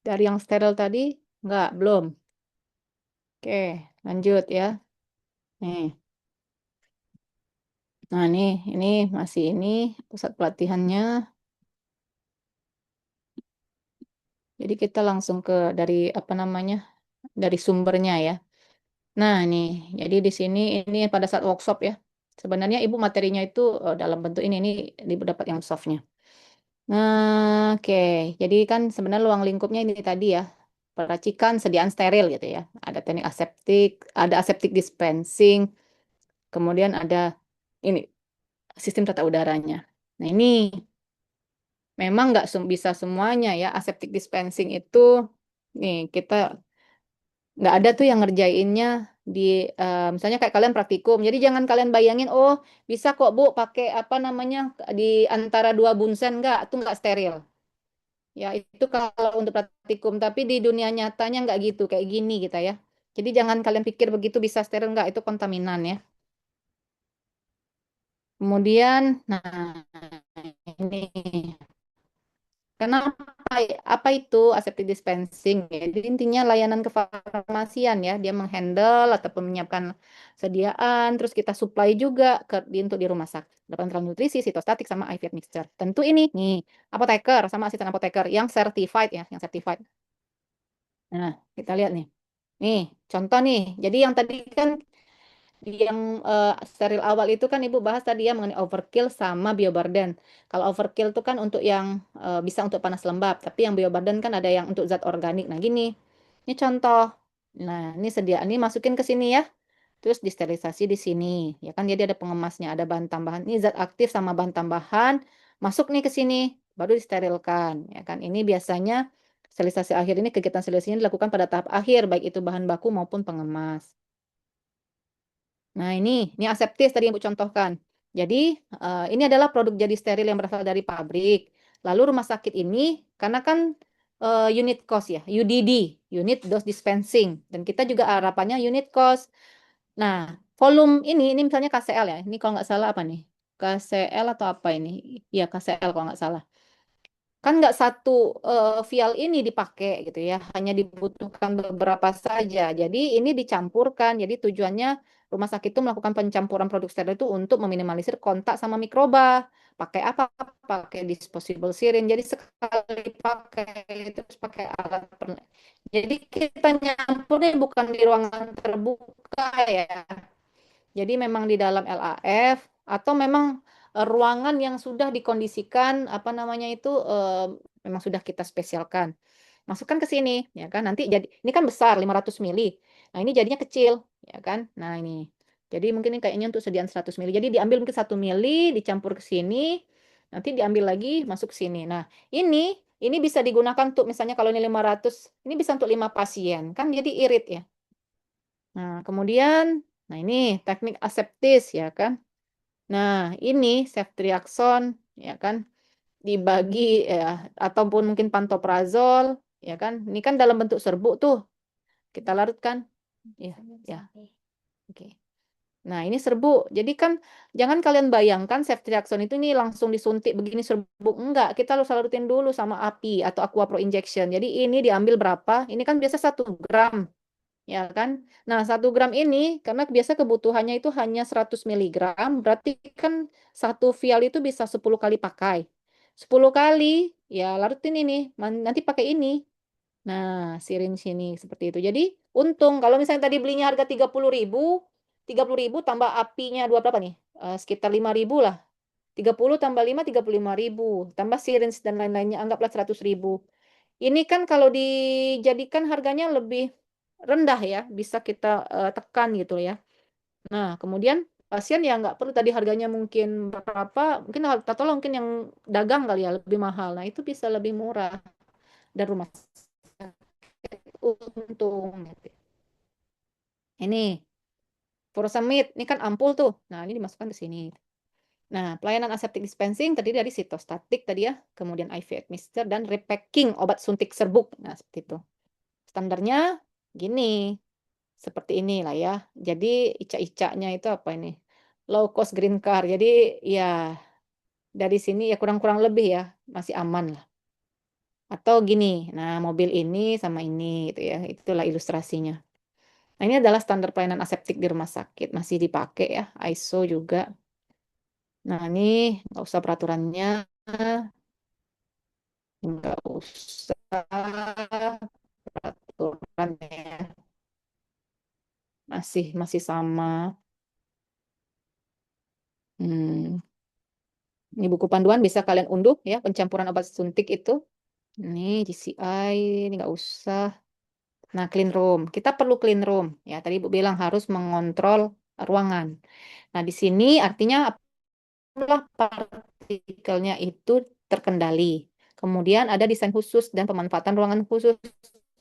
dari yang steril tadi? Nggak, belum. Oke, lanjut ya. Nih, nah ini masih ini pusat pelatihannya. Jadi kita langsung ke dari apa namanya dari sumbernya ya. Nah, nih, jadi di sini ini pada saat workshop ya. Sebenarnya ibu materinya itu dalam bentuk ini ibu dapat yang softnya. Nah, oke. Jadi kan sebenarnya ruang lingkupnya ini tadi ya. Peracikan sediaan steril gitu ya. Ada teknik aseptik, ada aseptic dispensing, kemudian ada ini sistem tata udaranya. Nah, ini memang nggak bisa semuanya ya. Aseptic dispensing itu nih kita nggak ada tuh yang ngerjainnya di misalnya kayak kalian praktikum. Jadi jangan kalian bayangin oh bisa kok Bu pakai apa namanya di antara dua bunsen nggak steril. Ya itu kalau untuk praktikum, tapi di dunia nyatanya nggak gitu kayak gini kita ya. Jadi jangan kalian pikir begitu bisa steril nggak itu kontaminan ya. Kemudian, nah ini Kenapa? Apa itu aseptic dispensing? Jadi intinya layanan kefarmasian ya. Dia menghandle ataupun menyiapkan sediaan, terus kita supply juga untuk di rumah sakit. Dapat nutrisi, sitostatik, sama IV mixture. Tentu ini nih, apoteker sama asisten apoteker yang certified ya, yang certified. Nah, kita lihat nih. Nih, contoh nih. Jadi yang tadi kan yang steril awal itu kan Ibu bahas tadi ya mengenai overkill sama biobarden. Kalau overkill itu kan untuk yang bisa untuk panas lembab, tapi yang biobarden kan ada yang untuk zat organik. Nah, gini. Ini contoh. Nah, ini sediaan ini masukin ke sini ya. Terus disterilisasi di sini. Ya kan jadi ada pengemasnya, ada bahan tambahan. Ini zat aktif sama bahan tambahan masuk nih ke sini, baru disterilkan. Ya kan. Ini biasanya sterilisasi akhir ini kegiatan sterilisasinya dilakukan pada tahap akhir, baik itu bahan baku maupun pengemas. Nah, ini aseptis tadi yang Bu contohkan. Jadi, ini adalah produk jadi steril yang berasal dari pabrik. Lalu rumah sakit ini, karena kan unit cost ya, UDD, unit dose dispensing. Dan kita juga harapannya unit cost. Nah, volume ini misalnya KCL ya. Ini kalau nggak salah apa nih? KCL atau apa ini? Ya, KCL kalau nggak salah. Kan nggak satu vial ini dipakai gitu ya, hanya dibutuhkan beberapa saja. Jadi ini dicampurkan. Jadi tujuannya rumah sakit itu melakukan pencampuran produk steril itu untuk meminimalisir kontak sama mikroba. Pakai apa? Pakai disposable syringe. Jadi sekali pakai terus pakai alat jadi kita nyampurnya bukan di ruangan terbuka ya. Jadi memang di dalam LAF atau memang ruangan yang sudah dikondisikan apa namanya itu memang sudah kita spesialkan. Masukkan ke sini ya kan. Nanti jadi ini kan besar 500 mili. Nah, ini jadinya kecil ya kan. Nah, ini. Jadi mungkin ini kayaknya untuk sediaan 100 mili. Jadi diambil mungkin 1 mili, dicampur ke sini, nanti diambil lagi masuk ke sini. Nah, ini bisa digunakan untuk misalnya kalau ini 500, ini bisa untuk 5 pasien. Kan jadi irit ya. Nah, kemudian, nah ini teknik aseptis ya kan. Nah, ini ceftriaxone ya kan dibagi ya ataupun mungkin pantoprazol ya kan. Ini kan dalam bentuk serbuk tuh. Kita larutkan. Ya, ya. Oke. Nah, ini serbuk. Jadi kan jangan kalian bayangkan ceftriaxone itu ini langsung disuntik begini serbuk. Enggak, kita harus larutin dulu sama API atau Aqua Pro Injection. Jadi ini diambil berapa? Ini kan biasa 1 gram. Ya kan? Nah, 1 gram ini, karena biasa kebutuhannya itu hanya 100 miligram, berarti kan satu vial itu bisa 10 kali pakai. 10 kali, ya larutin ini, nanti pakai ini. Nah, syringe sini seperti itu. Jadi, untung kalau misalnya tadi belinya harga 30.000 tambah apinya dua berapa nih? Sekitar 5.000 lah. 30 tambah 5, 35.000. Tambah syringe dan lain-lainnya, anggaplah 100.000. Ini kan kalau dijadikan harganya lebih rendah ya, bisa kita tekan gitu ya. Nah, kemudian pasien ya nggak perlu tadi harganya mungkin berapa, mungkin atau mungkin yang dagang kali ya lebih mahal. Nah, itu bisa lebih murah dan rumah sakit untung. Gitu. Ini furosemid, ini kan ampul tuh. Nah, ini dimasukkan ke sini. Nah, pelayanan aseptic dispensing terdiri dari sitostatik tadi ya, kemudian IV administer dan repacking obat suntik serbuk. Nah, seperti itu. Standarnya gini, seperti inilah ya. Jadi ica-icanya itu apa ini? Low cost green car. Jadi ya dari sini ya kurang-kurang lebih ya masih aman lah. Atau gini, nah mobil ini sama ini gitu ya. Itulah ilustrasinya. Nah, ini adalah standar pelayanan aseptik di rumah sakit. Masih dipakai ya, ISO juga. Nah, ini nggak usah peraturannya. Nggak usah peraturannya. Masih sama. Hmm. Ini buku panduan bisa kalian unduh ya, pencampuran obat suntik itu. Ini GCI, ini nggak usah. Nah, clean room. Kita perlu clean room. Ya, tadi Bu bilang harus mengontrol ruangan. Nah, di sini artinya apabila partikelnya itu terkendali. Kemudian ada desain khusus dan pemanfaatan ruangan khusus.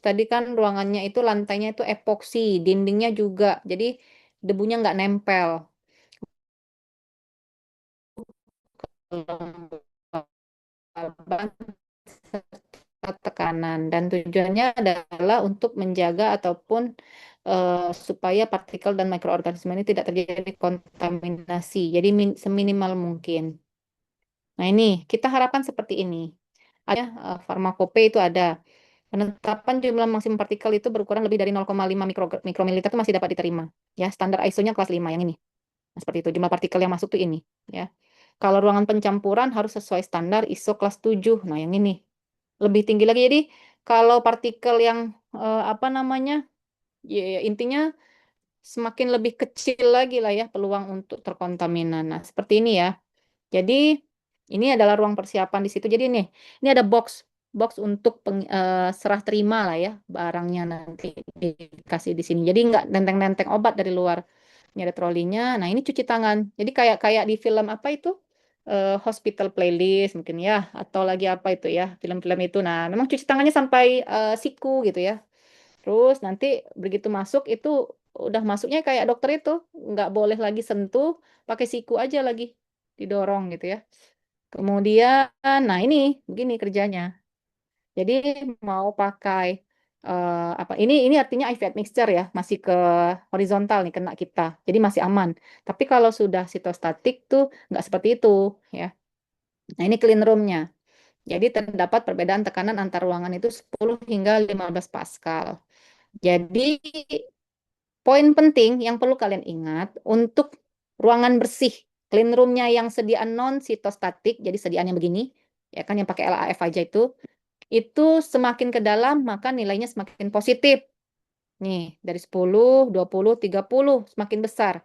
Tadi kan ruangannya itu lantainya itu epoksi, dindingnya juga. Jadi debunya nggak nempel. Kelembaban tekanan dan tujuannya adalah untuk menjaga ataupun supaya partikel dan mikroorganisme ini tidak terjadi kontaminasi. Jadi seminimal mungkin. Nah, ini kita harapkan seperti ini. Ada farmakope itu ada. Penetapan jumlah maksimum partikel itu berukuran lebih dari 0,5 mikromiliter itu masih dapat diterima. Ya, standar ISO-nya kelas 5 yang ini. Nah, seperti itu. Jumlah partikel yang masuk tuh ini, ya. Kalau ruangan pencampuran harus sesuai standar ISO kelas 7. Nah, yang ini lebih tinggi lagi. Jadi, kalau partikel yang apa namanya? Ya, intinya semakin lebih kecil lagi lah ya peluang untuk terkontaminan. Nah, seperti ini ya. Jadi ini adalah ruang persiapan di situ. Jadi ini ada box untuk serah terima lah ya barangnya nanti dikasih di sini. Jadi nggak nenteng-nenteng obat dari luar. Ini ada trolinya. Nah ini cuci tangan. Jadi kayak kayak di film apa itu? Hospital Playlist mungkin ya, atau lagi apa itu ya film-film itu. Nah memang cuci tangannya sampai siku gitu ya. Terus nanti begitu masuk itu udah masuknya kayak dokter itu nggak boleh lagi sentuh, pakai siku aja lagi didorong gitu ya. Kemudian, nah ini begini kerjanya. Jadi mau pakai apa? Ini artinya IV mixture ya, masih ke horizontal nih kena kita. Jadi masih aman. Tapi kalau sudah sitostatik tuh nggak seperti itu ya. Nah ini clean roomnya. Jadi terdapat perbedaan tekanan antar ruangan itu 10 hingga 15 Pascal. Jadi poin penting yang perlu kalian ingat untuk ruangan bersih, clean roomnya yang sediaan non sitostatik, jadi sediaannya begini, ya kan yang pakai LAF aja itu semakin ke dalam maka nilainya semakin positif. Nih, dari 10, 20, 30 semakin besar.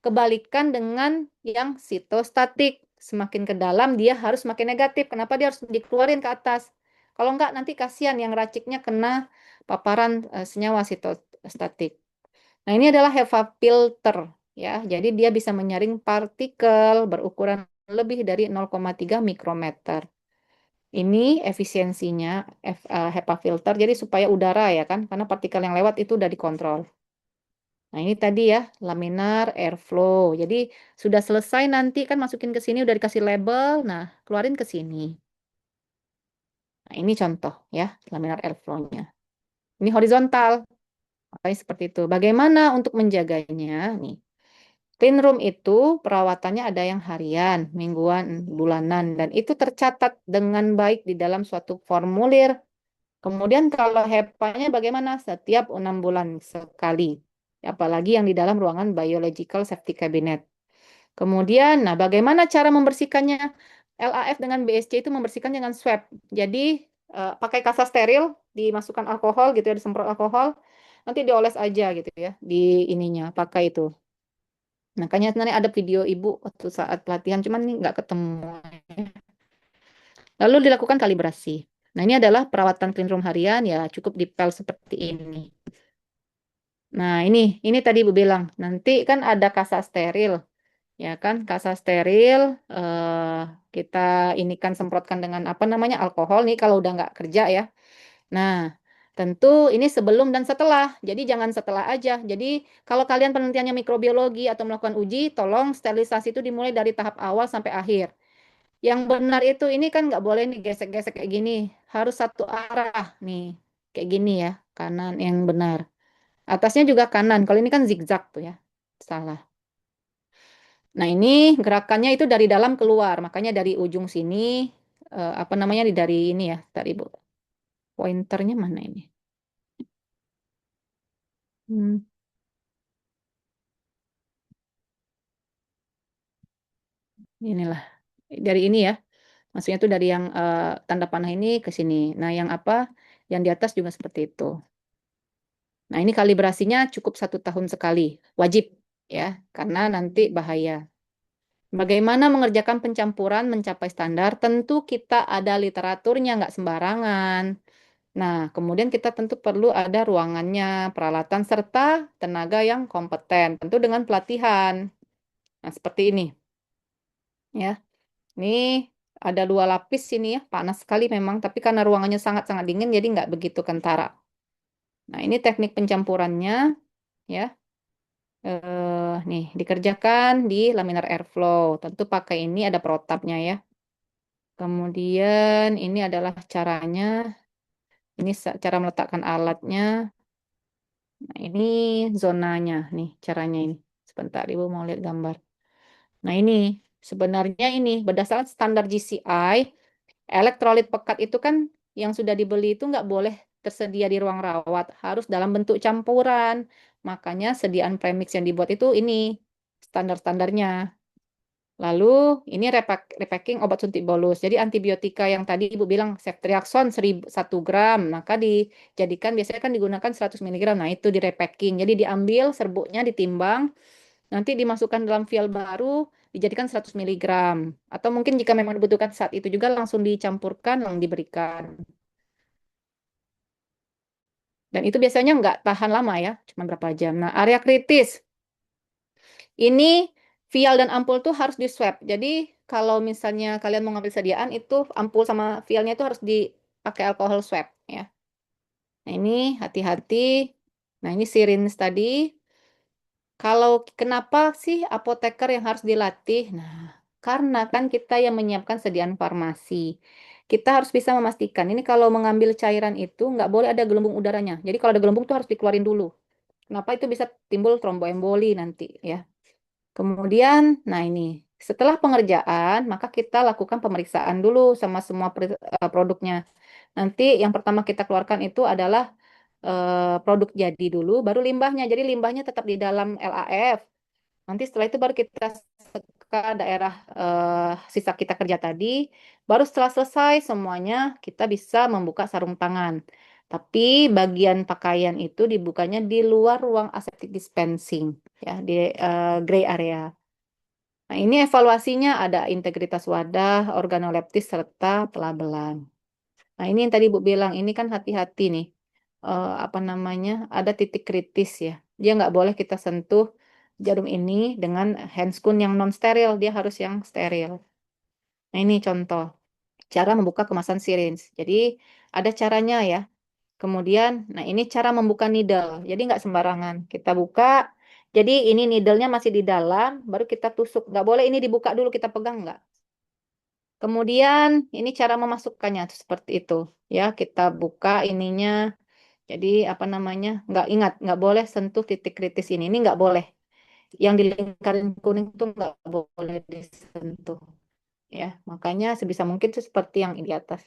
Kebalikan dengan yang sitostatik, semakin ke dalam dia harus semakin negatif. Kenapa dia harus dikeluarin ke atas? Kalau enggak nanti kasihan yang raciknya kena paparan senyawa sitostatik. Nah, ini adalah HEPA filter ya. Jadi dia bisa menyaring partikel berukuran lebih dari 0,3 mikrometer. Ini efisiensinya HEPA filter jadi supaya udara ya kan, karena partikel yang lewat itu udah dikontrol. Nah, ini tadi ya laminar airflow. Jadi sudah selesai nanti kan masukin ke sini udah dikasih label. Nah, keluarin ke sini. Nah, ini contoh ya laminar airflow-nya. Ini horizontal. Makanya seperti itu. Bagaimana untuk menjaganya? Nih. Clean room itu perawatannya ada yang harian, mingguan, bulanan, dan itu tercatat dengan baik di dalam suatu formulir. Kemudian kalau HEPA-nya bagaimana? Setiap 6 bulan sekali. Apalagi yang di dalam ruangan Biological Safety Cabinet. Kemudian, nah bagaimana cara membersihkannya? LAF dengan BSC itu membersihkan dengan swab. Jadi pakai kasa steril, dimasukkan alkohol gitu ya, disemprot alkohol, nanti dioles aja gitu ya di ininya, pakai itu. Makanya sebenarnya ada video ibu waktu saat pelatihan, cuman ini nggak ketemu. Lalu dilakukan kalibrasi. Nah, ini adalah perawatan clean room harian ya, cukup dipel seperti ini. Nah, ini tadi ibu bilang, nanti kan ada kasa steril, ya kan? Kasa steril kita ini kan semprotkan dengan apa namanya alkohol nih kalau udah nggak kerja ya. Nah, tentu ini sebelum dan setelah. Jadi jangan setelah aja. Jadi kalau kalian penelitiannya mikrobiologi atau melakukan uji, tolong sterilisasi itu dimulai dari tahap awal sampai akhir. Yang benar itu ini kan nggak boleh nih gesek-gesek kayak gini. Harus satu arah nih. Kayak gini ya. Kanan yang benar. Atasnya juga kanan. Kalau ini kan zigzag tuh ya. Salah. Nah ini gerakannya itu dari dalam keluar. Makanya dari ujung sini. Apa namanya dari ini ya. Tadi Bu. Pointernya mana ini? Hmm, inilah. Dari ini ya. Maksudnya tuh dari yang tanda panah ini ke sini. Nah yang apa? Yang di atas juga seperti itu. Nah, ini kalibrasinya cukup 1 tahun sekali, wajib ya, karena nanti bahaya. Bagaimana mengerjakan pencampuran mencapai standar? Tentu kita ada literaturnya, nggak sembarangan. Nah, kemudian kita tentu perlu ada ruangannya, peralatan, serta tenaga yang kompeten, tentu dengan pelatihan. Nah, seperti ini ya. Ini ada 2 lapis ini ya, panas sekali memang, tapi karena ruangannya sangat-sangat dingin, jadi nggak begitu kentara. Nah, ini teknik pencampurannya ya. Nih dikerjakan di laminar airflow. Tentu pakai ini ada protapnya ya. Kemudian ini adalah caranya. Ini cara meletakkan alatnya. Nah, ini zonanya nih caranya ini. Sebentar Ibu mau lihat gambar. Nah, ini sebenarnya ini berdasarkan standar GCI Elektrolit pekat itu kan yang sudah dibeli itu nggak boleh tersedia di ruang rawat, harus dalam bentuk campuran. Makanya sediaan premix yang dibuat itu ini standar-standarnya. Lalu ini repacking obat suntik bolus. Jadi antibiotika yang tadi Ibu bilang ceftriaxone 1 gram, maka dijadikan biasanya kan digunakan 100 miligram. Nah, itu di repacking. Jadi diambil serbuknya ditimbang, nanti dimasukkan dalam vial baru dijadikan 100 miligram. Atau mungkin jika memang dibutuhkan saat itu juga langsung dicampurkan, langsung diberikan. Dan itu biasanya nggak tahan lama ya, cuma berapa jam. Nah, area kritis. Ini vial dan ampul tuh harus di swab. Jadi kalau misalnya kalian mau ngambil sediaan itu ampul sama vialnya itu harus dipakai alkohol swab ya. Nah, ini hati-hati. Nah, ini syringe tadi. Kalau kenapa sih apoteker yang harus dilatih? Nah, karena kan kita yang menyiapkan sediaan farmasi. Kita harus bisa memastikan ini kalau mengambil cairan itu nggak boleh ada gelembung udaranya. Jadi kalau ada gelembung tuh harus dikeluarin dulu. Kenapa itu bisa timbul tromboemboli nanti ya. Kemudian, nah ini, setelah pengerjaan, maka kita lakukan pemeriksaan dulu sama semua produknya. Nanti yang pertama kita keluarkan itu adalah produk jadi dulu, baru limbahnya. Jadi limbahnya tetap di dalam LAF. Nanti setelah itu baru kita ke daerah sisa kita kerja tadi. Baru setelah selesai semuanya, kita bisa membuka sarung tangan. Tapi bagian pakaian itu dibukanya di luar ruang aseptic dispensing, ya, di gray area. Nah, ini evaluasinya ada integritas wadah, organoleptis, serta pelabelan. Nah, ini yang tadi Bu bilang, ini kan hati-hati nih. Apa namanya, ada titik kritis ya. Dia nggak boleh kita sentuh jarum ini dengan handscoon yang non-steril, dia harus yang steril. Nah, ini contoh cara membuka kemasan syringe. Jadi, ada caranya ya. Kemudian, nah ini cara membuka needle. Jadi nggak sembarangan. Kita buka, jadi ini needle-nya masih di dalam, baru kita tusuk. Nggak boleh ini dibuka dulu, kita pegang nggak. Kemudian, ini cara memasukkannya seperti itu. Ya, kita buka ininya. Jadi, apa namanya, nggak boleh sentuh titik kritis ini. Ini nggak boleh. Yang di lingkaran kuning itu nggak boleh disentuh. Ya, makanya sebisa mungkin itu seperti yang di atas.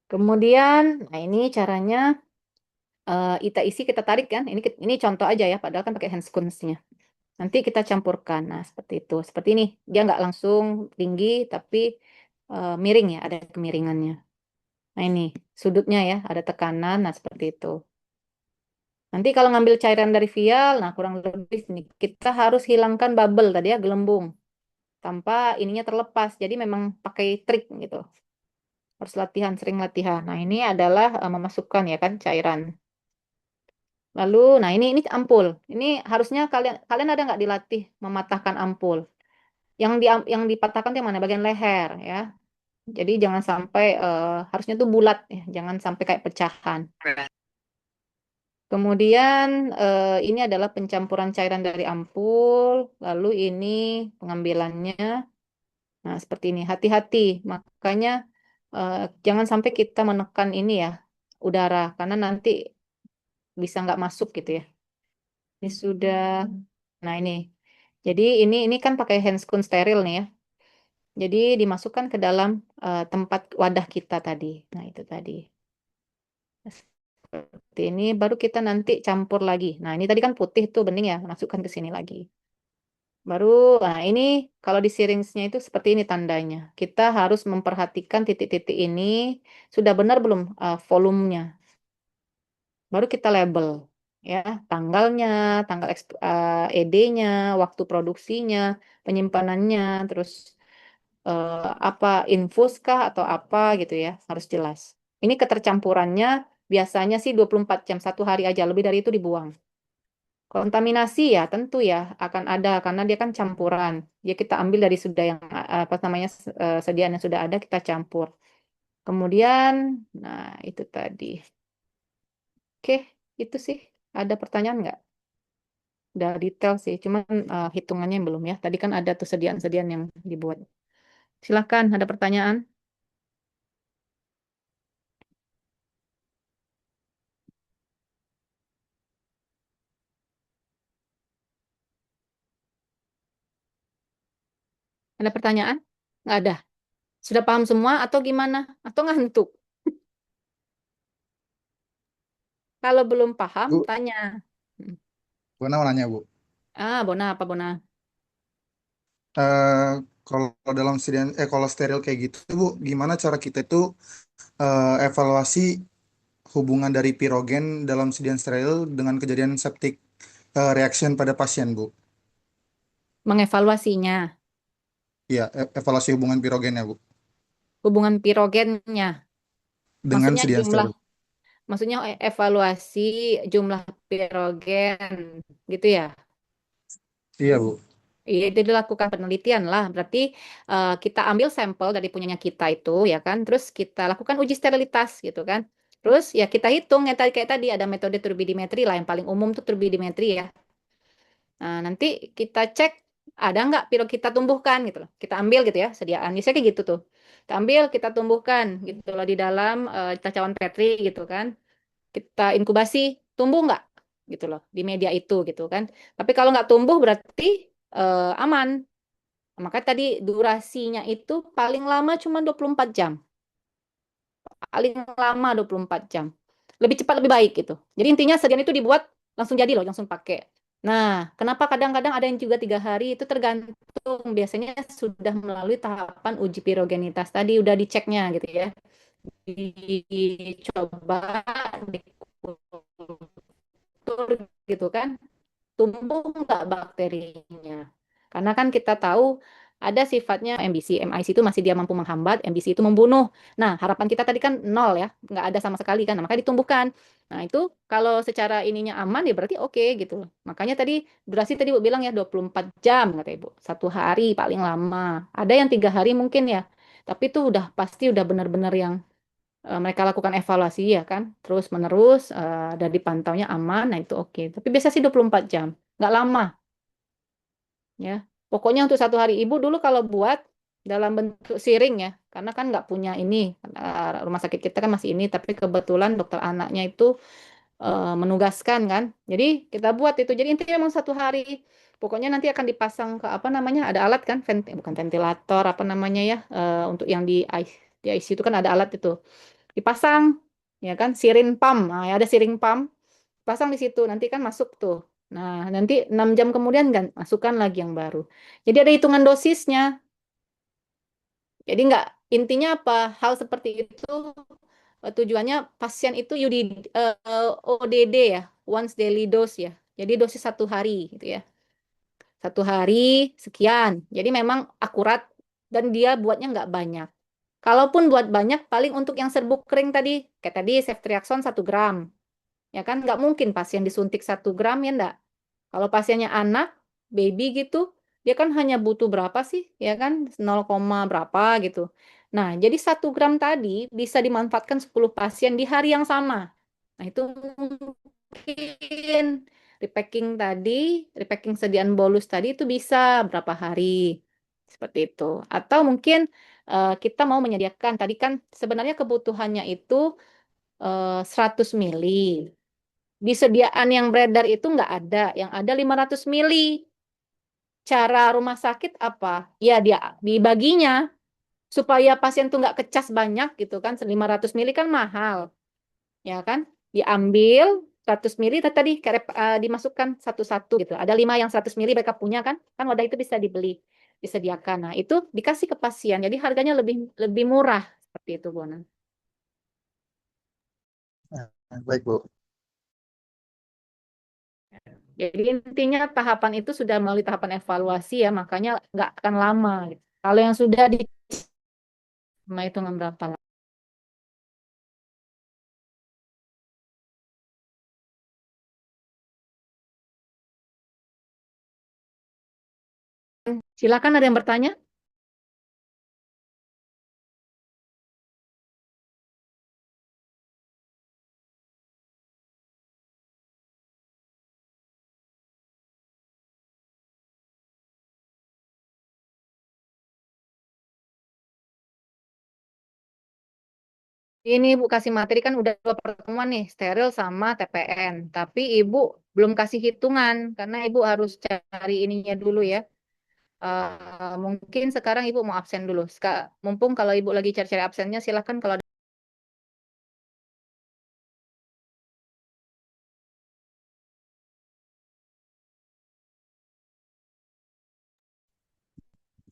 Kemudian, nah ini caranya kita isi, kita tarik kan. Ini contoh aja ya, padahal kan pakai handscoon-nya. Nanti kita campurkan. Nah, seperti itu. Seperti ini. Dia nggak langsung tinggi, tapi miring ya, ada kemiringannya. Nah, ini sudutnya ya, ada tekanan. Nah, seperti itu. Nanti kalau ngambil cairan dari vial, nah kurang lebih ini. Kita harus hilangkan bubble tadi ya, gelembung. Tanpa ininya terlepas. Jadi memang pakai trik gitu. Harus latihan, sering latihan. Nah, ini adalah memasukkan ya kan cairan. Lalu, nah ini ampul. Ini harusnya kalian kalian ada nggak dilatih mematahkan ampul? Yang dipatahkan itu yang mana? Bagian leher ya. Jadi jangan sampai harusnya tuh bulat ya, jangan sampai kayak pecahan. Kemudian ini adalah pencampuran cairan dari ampul. Lalu ini pengambilannya. Nah seperti ini. Hati-hati. Makanya eh, jangan sampai kita menekan ini ya udara karena nanti bisa nggak masuk gitu ya. Ini sudah. Nah, ini. Jadi ini kan pakai handscoon steril nih ya. Jadi dimasukkan ke dalam tempat wadah kita tadi. Nah, itu tadi. Seperti ini baru kita nanti campur lagi. Nah, ini tadi kan putih tuh bening ya, masukkan ke sini lagi. Baru nah ini kalau di syringe-nya itu seperti ini tandanya. Kita harus memperhatikan titik-titik ini sudah benar belum volumenya. Baru kita label ya tanggalnya, tanggal ED-nya, waktu produksinya, penyimpanannya, terus apa infus kah atau apa gitu ya, harus jelas. Ini ketercampurannya biasanya sih 24 jam, 1 hari aja, lebih dari itu dibuang. Kontaminasi ya tentu ya akan ada karena dia kan campuran. Ya kita ambil dari sudah yang apa namanya sediaan yang sudah ada kita campur. Kemudian, nah itu tadi. Oke, itu sih. Ada pertanyaan nggak? Udah detail sih, cuman hitungannya yang belum ya. Tadi kan ada tuh sediaan-sediaan yang dibuat. Silakan, ada pertanyaan? Ada pertanyaan? Nggak ada. Sudah paham semua atau gimana? Atau ngantuk? Kalau belum paham, Bu, tanya. Hmm. Bu mau nanya Bu. Bona apa Bona? Eh kalau dalam sedian kalau steril kayak gitu Bu, gimana cara kita itu evaluasi hubungan dari pirogen dalam sedian steril dengan kejadian septic reaction pada pasien Bu? Mengevaluasinya, Iya, evaluasi hubungan pirogennya Bu hubungan pirogennya. dengan Maksudnya sedian jumlah, steril. maksudnya evaluasi jumlah pirogen, gitu ya. Iya Bu. Iya, itu dilakukan penelitian lah. Berarti kita ambil sampel dari punyanya kita itu, ya kan. Terus kita lakukan uji sterilitas, gitu kan. Terus ya kita hitung ya tadi kayak tadi ada metode turbidimetri lah yang paling umum tuh turbidimetri ya. Nah, nanti kita cek ada nggak pilot kita tumbuhkan gitu loh. Kita ambil gitu ya, sediaan. Biasanya kayak gitu tuh. Kita ambil, kita tumbuhkan gitu loh di dalam cacaan Petri gitu kan. Kita inkubasi, tumbuh nggak gitu loh di media itu gitu kan. Tapi kalau nggak tumbuh berarti aman. Maka tadi durasinya itu paling lama cuma 24 jam. Paling lama 24 jam. Lebih cepat lebih baik gitu. Jadi intinya sediaan itu dibuat langsung jadi loh, langsung pakai. Nah, kenapa kadang-kadang ada yang juga 3 hari itu tergantung biasanya sudah melalui tahapan uji pirogenitas tadi udah diceknya gitu ya. Dicoba dikultur gitu kan tumbuh nggak bakterinya. Karena kan kita tahu ada sifatnya MBC, MIC itu masih dia mampu menghambat, MBC itu membunuh. Nah, harapan kita tadi kan nol ya, nggak ada sama sekali kan, nah, maka ditumbuhkan. Nah, itu kalau secara ininya aman ya berarti oke gitu loh. Makanya tadi durasi tadi Ibu bilang ya 24 jam kata Ibu. 1 hari paling lama. Ada yang 3 hari mungkin ya. Tapi itu udah pasti udah benar-benar yang mereka lakukan evaluasi ya kan, terus menerus dan dipantaunya aman, nah itu oke. Tapi biasa sih 24 jam, nggak lama ya. Pokoknya untuk 1 hari ibu dulu kalau buat dalam bentuk siring ya, karena kan nggak punya ini, rumah sakit kita kan masih ini, tapi kebetulan dokter anaknya itu menugaskan kan, jadi kita buat itu. Jadi intinya memang 1 hari. Pokoknya nanti akan dipasang ke apa namanya, ada alat kan, bukan ventilator apa namanya ya, untuk yang di ICU itu kan ada alat itu dipasang ya kan sirin pump, nah ya ada siring pump pasang di situ nanti kan masuk tuh. Nah nanti 6 jam kemudian kan masukkan lagi yang baru, jadi ada hitungan dosisnya. Jadi nggak, intinya apa, hal seperti itu tujuannya pasien itu ODD ya, once daily dose ya, jadi dosis 1 hari gitu ya, 1 hari sekian, jadi memang akurat dan dia buatnya nggak banyak. Kalaupun buat banyak paling untuk yang serbuk kering tadi kayak tadi ceftriaxone 1 gram. Ya kan nggak mungkin pasien disuntik 1 gram ya enggak. Kalau pasiennya anak, baby gitu, dia kan hanya butuh berapa sih? Ya kan 0, berapa gitu. Nah, jadi 1 gram tadi bisa dimanfaatkan 10 pasien di hari yang sama. Nah, itu mungkin repacking tadi, repacking sediaan bolus tadi itu bisa berapa hari. Seperti itu. Atau mungkin kita mau menyediakan, tadi kan sebenarnya kebutuhannya itu 100 mili. Di sediaan yang beredar itu nggak ada, yang ada 500 mili. Cara rumah sakit apa? Ya dia dibaginya supaya pasien tuh nggak kecas banyak gitu kan. 500 mili kan mahal, ya kan? Diambil 100 mili tadi dimasukkan satu-satu gitu. Ada 5 yang 100 mili mereka punya kan? Kan wadah itu bisa dibeli, disediakan. Nah, itu dikasih ke pasien. Jadi harganya lebih lebih murah seperti itu, Bu. Baik Bu. Jadi intinya tahapan itu sudah melalui tahapan evaluasi ya, makanya nggak akan lama gitu. Kalau yang sudah di itu nggak berapa lama. Silakan ada yang bertanya. Ini Ibu kasih materi kan udah 2 pertemuan nih, steril sama TPN. Tapi Ibu belum kasih hitungan karena Ibu harus cari ininya dulu ya. Mungkin sekarang Ibu mau absen dulu. Mumpung kalau Ibu lagi cari-cari absennya, silakan kalau ada.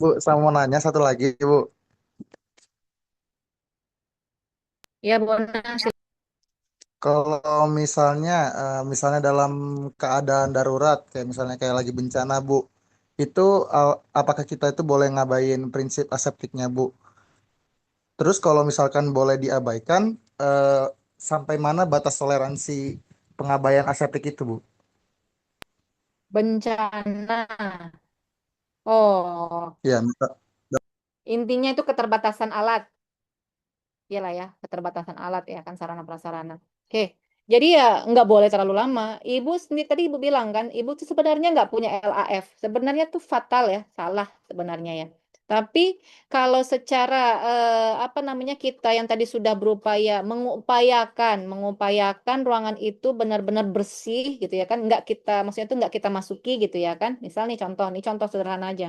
Bu, saya mau nanya satu lagi, Bu. Ya, Bona. Kalau misalnya dalam keadaan darurat, kayak misalnya kayak lagi bencana, Bu, itu apakah kita itu boleh ngabain prinsip aseptiknya, Bu? Terus kalau misalkan boleh diabaikan, sampai mana batas toleransi pengabaian aseptik itu, Bu? Bencana. Oh, Ya, misal- intinya itu keterbatasan alat. Iyalah ya, keterbatasan alat ya kan sarana prasarana. Oke, jadi ya nggak boleh terlalu lama. Ibu sendiri tadi ibu bilang kan, ibu tuh sebenarnya nggak punya LAF. Sebenarnya tuh fatal ya, salah sebenarnya ya. Tapi kalau secara apa namanya kita yang tadi sudah berupaya mengupayakan ruangan itu benar-benar bersih gitu ya kan, nggak kita maksudnya tuh nggak kita masuki gitu ya kan. Misal nih contoh sederhana aja.